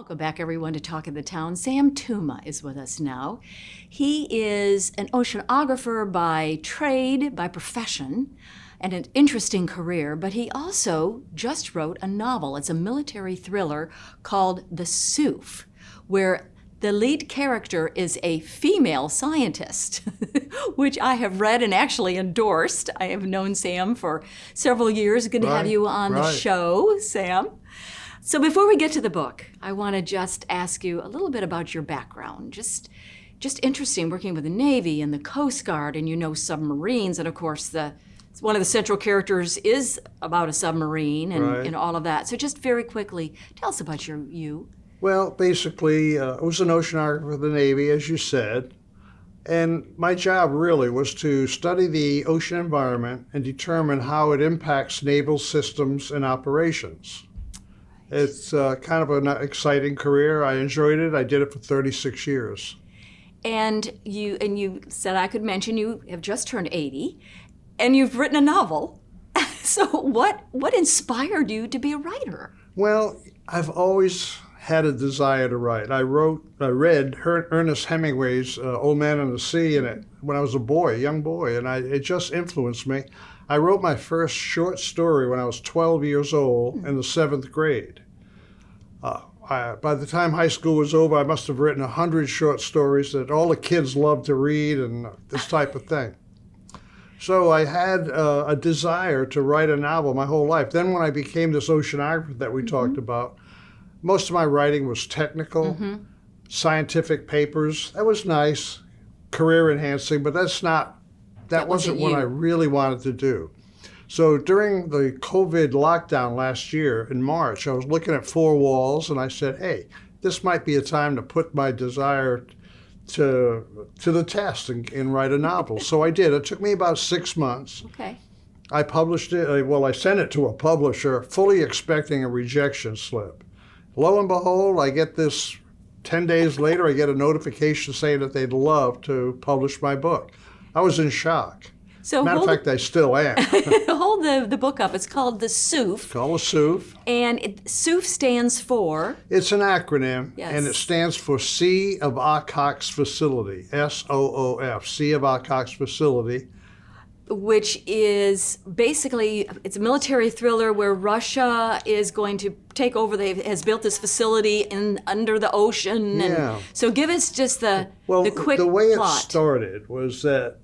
Welcome back, everyone, to Talk of the Town. Sam Tooma is with us now. He is an oceanographer by trade, by profession, and an interesting career, but he also just wrote a novel. It's a military thriller called The SOOF, where the lead character is a female scientist, which I have read and actually endorsed. I have known Sam for several years. Good to have you on the show, Sam. So before we get to the book, I want to just ask you a little bit about your background. Just interesting, working with the Navy and the Coast Guard, and you know submarines, and of course one of the central characters is about a submarine and all of that. So just very quickly, tell us about you. Well, basically, I was an oceanographer for the Navy, as you said, and my job really was to study the ocean environment and determine how it impacts naval systems and operations. It's kind of an exciting career. I enjoyed it. I did it for 36 years. And you said I could mention you have just turned 80, and you've written a novel. So what inspired you to be a writer? Well, I've always had a desire to write. I read Ernest Hemingway's Old Man and the Sea when I was a young boy, and it just influenced me. I wrote my first short story when I was 12 years old in the 7th grade. By the time high school was over, I must have written 100 short stories that all the kids loved to read and this type of thing. So I had a desire to write a novel my whole life. Then when I became this oceanographer that we talked about, most of my writing was technical, scientific papers. That was nice, career enhancing, but that wasn't what I really wanted to do. So during the COVID lockdown last year in March, I was looking at 4 walls and I said, hey, this might be a time to put my desire to the test and write a novel. So I did. It took me about 6 months. Okay. I published it. I sent it to a publisher, fully expecting a rejection slip. Lo and behold, I get this 10 days later, I get a notification saying that they'd love to publish my book. I was in shock. So matter of fact, I still am. Hold the book up. It's called the SOOF. It's called the SOOF. And SOOF stands for? It's an acronym, yes. And it stands for Sea of Ocox Facility, SOOF, Sea of Ocox Facility. Which is basically, it's a military thriller where Russia is going to take over. Has built this facility under the ocean. And so give us just the quick plot. The way it started was that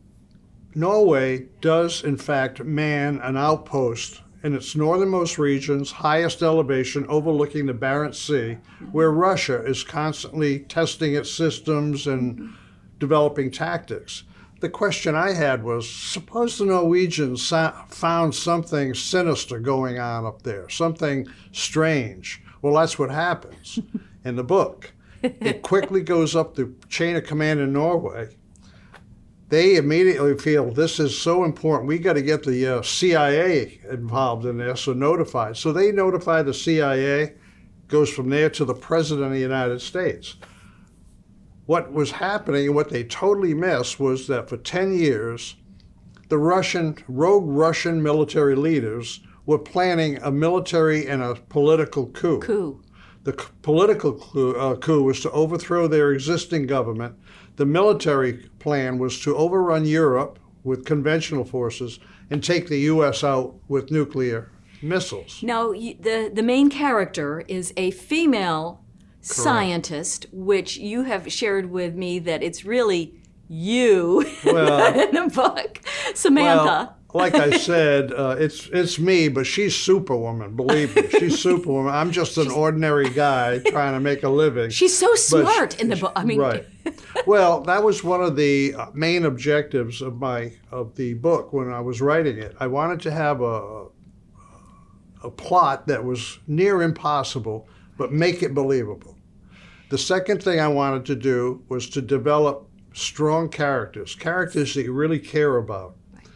Norway does, in fact, man an outpost in its northernmost region's highest elevation overlooking the Barents Sea, where Russia is constantly testing its systems and developing tactics. The question I had was, suppose the Norwegians found something sinister going on up there, something strange. Well, that's what happens in the book. It quickly goes up the chain of command in Norway. They immediately feel this is so important, we got to get the CIA involved in this or notified. So they notify the CIA, goes from there to the President of the United States. What was happening and what they totally missed was that for 10 years, the rogue Russian military leaders were planning a military and a political coup. The political coup was to overthrow their existing government. The military plan was to overrun Europe with conventional forces and take the U.S. out with nuclear missiles. Now, the main character is a female scientist, which you have shared with me that it's really you in the book, Samantha. Well, like I said, it's me, but she's Superwoman, believe me. She's Superwoman. I'm just an ordinary guy trying to make a living. She's so smart in the book. I mean, right. Well, that was one of the main objectives of the book when I was writing it. I wanted to have a plot that was near impossible, but make it believable. The second thing I wanted to do was to develop strong characters that you really care about. Right.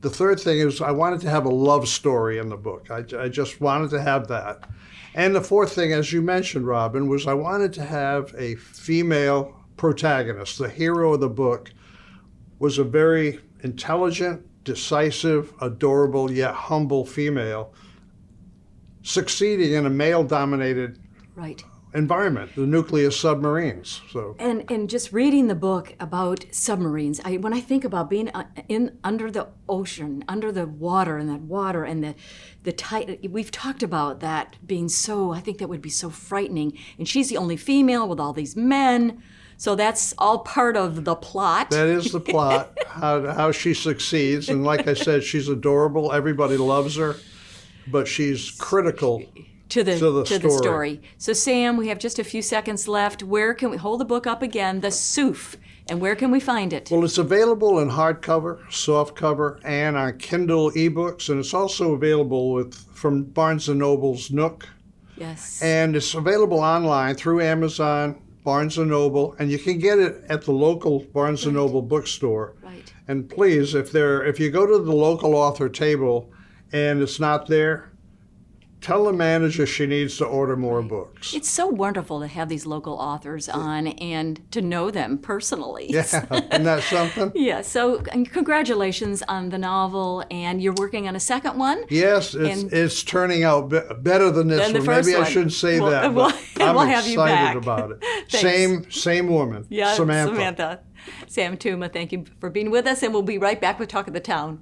The third thing is I wanted to have a love story in the book. I just wanted to have that. And the fourth thing, as you mentioned, Robyn, was I wanted to have a female protagonist. The hero of the book was a very intelligent, decisive, adorable, yet humble female succeeding in a male-dominated environment, the nuclear submarines. So, And just reading the book about submarines, when I think about being under the ocean, under the water, and the tide, we've talked about that being so. I think that would be so frightening. And she's the only female with all these men. So that's all part of the plot. that is the plot, how she succeeds. And like I said, she's adorable. Everybody loves her, but she's critical to the story. story. So Sam, we have just a few seconds left. Where can we hold the book up again? The SOOF, and where can we find it? Well, it's available in hardcover, softcover, and on Kindle ebooks, and it's also available from Barnes & Noble's Nook. Yes. And it's available online through Amazon, Barnes & Noble, and you can get it at the local Barnes & Noble bookstore. Right. And please, if you go to the local author table and it's not there, tell the manager she needs to order more books. It's so wonderful to have these local authors on and to know them personally. Yeah, isn't that something? Yeah, so congratulations on the novel, and you're working on a second one. Yes, it's turning out better than this Than the one. first Maybe I one. shouldn't say that, We'll but I'm have you excited back. about it. Thanks. Same woman, Yeah, Samantha. Sam Tooma, thank you for being with us, and we'll be right back with Talk of the Town.